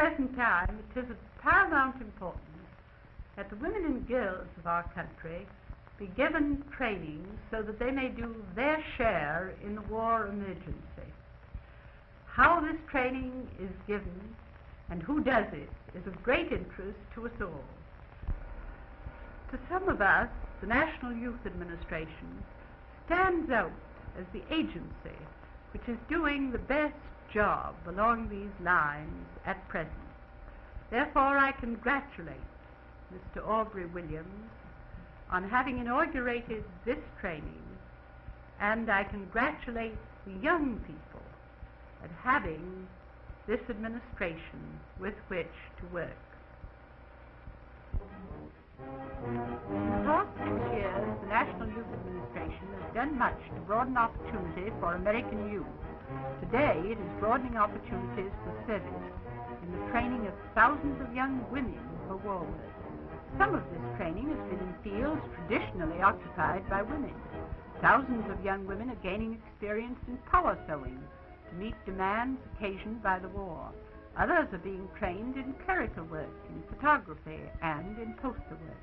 present time, it is of paramount importance that the women and girls of our country be given training so that they may do their share in the war emergency. How this training is given and who does it is of great interest to us all. To some of us, the National Youth Administration stands out as the agency which is doing the best job along these lines at present. Therefore, I congratulate Mr. Aubrey Williams on having inaugurated this training, and I congratulate the young people at having this administration with which to work. In the past 6 years, the National Youth Administration has done much to broaden opportunity for American youth. Today, it is broadening opportunities for service in the training of thousands of young women for war work. Some of this training has been in fields traditionally occupied by women. Thousands of young women are gaining experience in power sewing to meet demands occasioned by the war. Others are being trained in clerical work, in photography, and in poster work.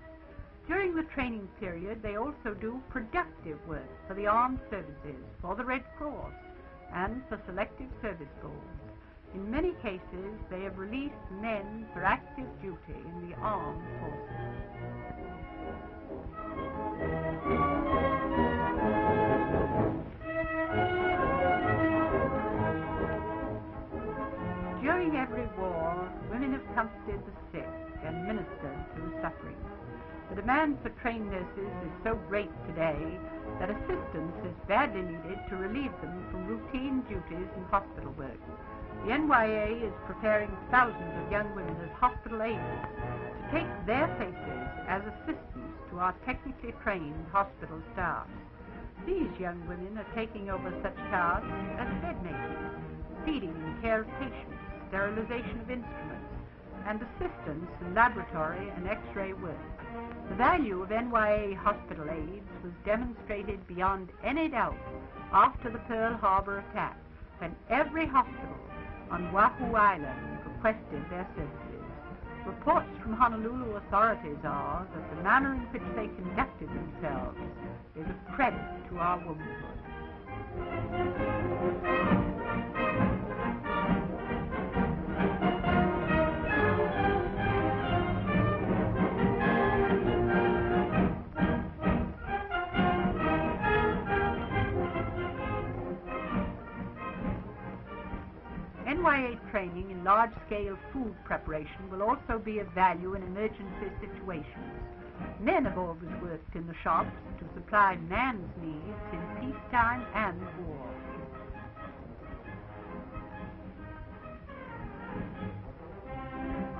During the training period, they also do productive work for the armed services, for the Red Cross, and for selective service goals. In many cases, they have released men for active duty in the armed forces. During every war, women have comforted the sick and ministered to the suffering. The demand for trained nurses is so great today that assistance is badly needed to relieve them from routine duties and hospital work. The NYA is preparing thousands of young women as hospital aides to take their places as assistants to our technically trained hospital staff. These young women are taking over such tasks as bed making, feeding and care of patients, sterilization of instruments, and assistance in laboratory and X-ray work. The value of NYA hospital aides was demonstrated beyond any doubt after the Pearl Harbor attack, when every hospital on Oahu Island requested their services. Reports from Honolulu authorities are that the manner in which they conducted themselves is a credit to our womanhood. NYA training in large-scale food preparation will also be of value in emergency situations. Men have always worked in the shops to supply man's needs in peacetime and war.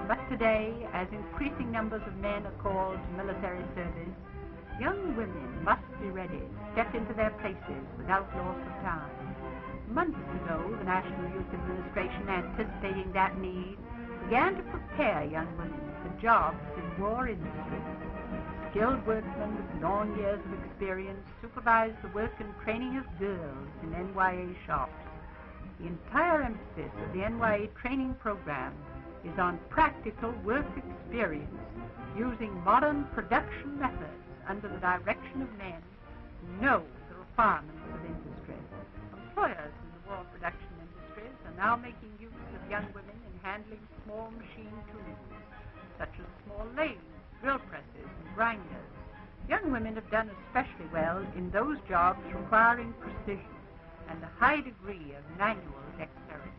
But today, as increasing numbers of men are called to military service, young women must be ready to step into their places without loss of time. Months ago, the National Youth Administration, anticipating that need, began to prepare young women for jobs in war industries. Skilled workmen with long years of experience supervise the work and training of girls in NYA shops. The entire emphasis of the NYA training program is on practical work experience using modern production methods under the direction of men who know the requirements of industry. Employers in the war production industries are now making use of young women in handling small machine tools, such as small lathes, drill presses, and grinders. Young women have done especially well in those jobs requiring precision and a high degree of manual dexterity.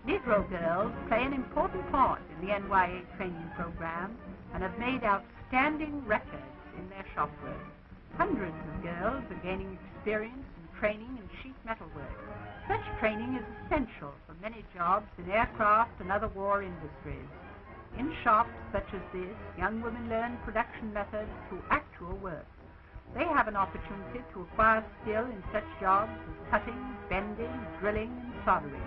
Negro girls play an important part in the NYA training program and have made outstanding records in their shop work. Hundreds of girls are gaining experience and training in sheet metal work. Such training is essential for many jobs in aircraft and other war industries. In shops such as this, young women learn production methods through actual work. They have an opportunity to acquire skill in such jobs as cutting, bending, drilling, and soldering.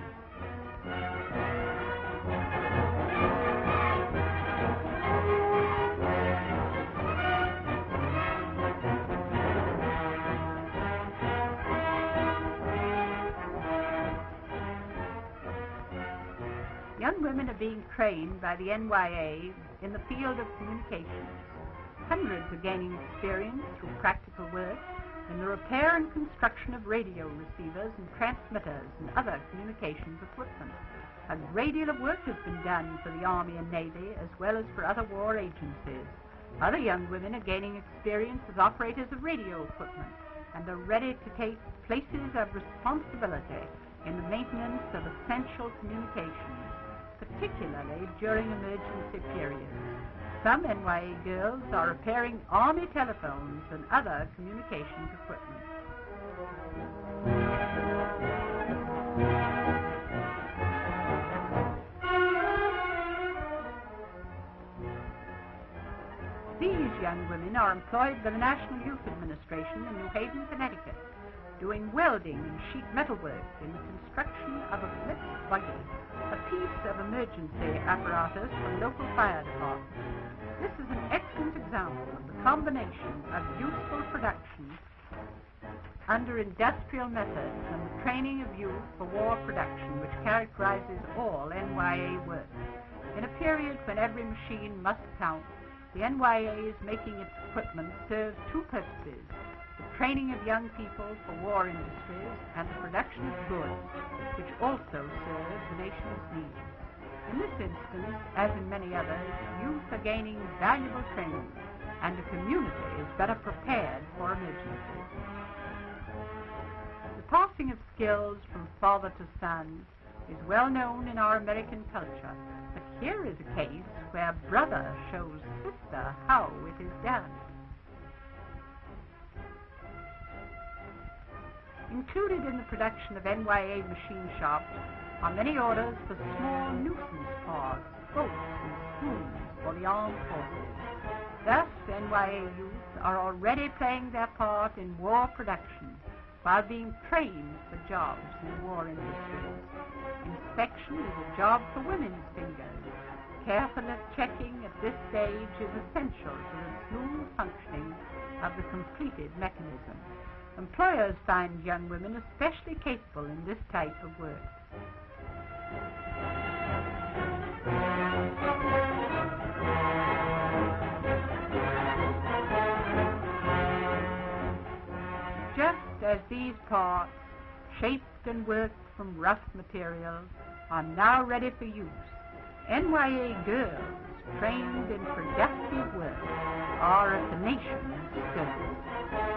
young women are being trained by the NYA in the field of communications. Hundreds are gaining experience through practical work in the repair and construction of radio receivers and transmitters and other communications equipment. A great deal of work has been done for the Army and Navy as well as for other war agencies. Other young women are gaining experience as operators of radio equipment and are ready to take places of responsibility in the maintenance of essential communications, particularly during emergency periods. Some NYA girls are repairing Army telephones and other communications equipment. These young women are employed by the National Youth Administration in New Haven, Connecticut, doing welding and sheet metal work in the construction of a Blitz buggy, a piece of emergency apparatus from local fire departments. This is an excellent example of the combination of useful production under industrial methods and the training of youth for war production which characterizes all NYA work. In a period when every machine must count, the NYA is making its equipment serve two purposes: the training of young people for war industries and the production of goods, which also serve the nation's needs. In this instance, as in many others, youth are gaining valuable training, and the community is better prepared for emergencies. The passing of skills from father to son is well known in our American culture, but here is a case where brother shows sister how it is done. Included in the production of NYA machine shops are many orders for small nuisance parts, boats and spoons for the armed forces. Thus, NYA youth are already playing their part in war production while being trained for jobs in war industries. Inspection is a job for women's fingers. Careful checking at this stage is essential to the smooth functioning of the completed mechanism. Employers find young women especially capable in this type of work. Just as these parts, shaped and worked from rough materials, are now ready for use, NYA girls trained in productive work are at the nation's service.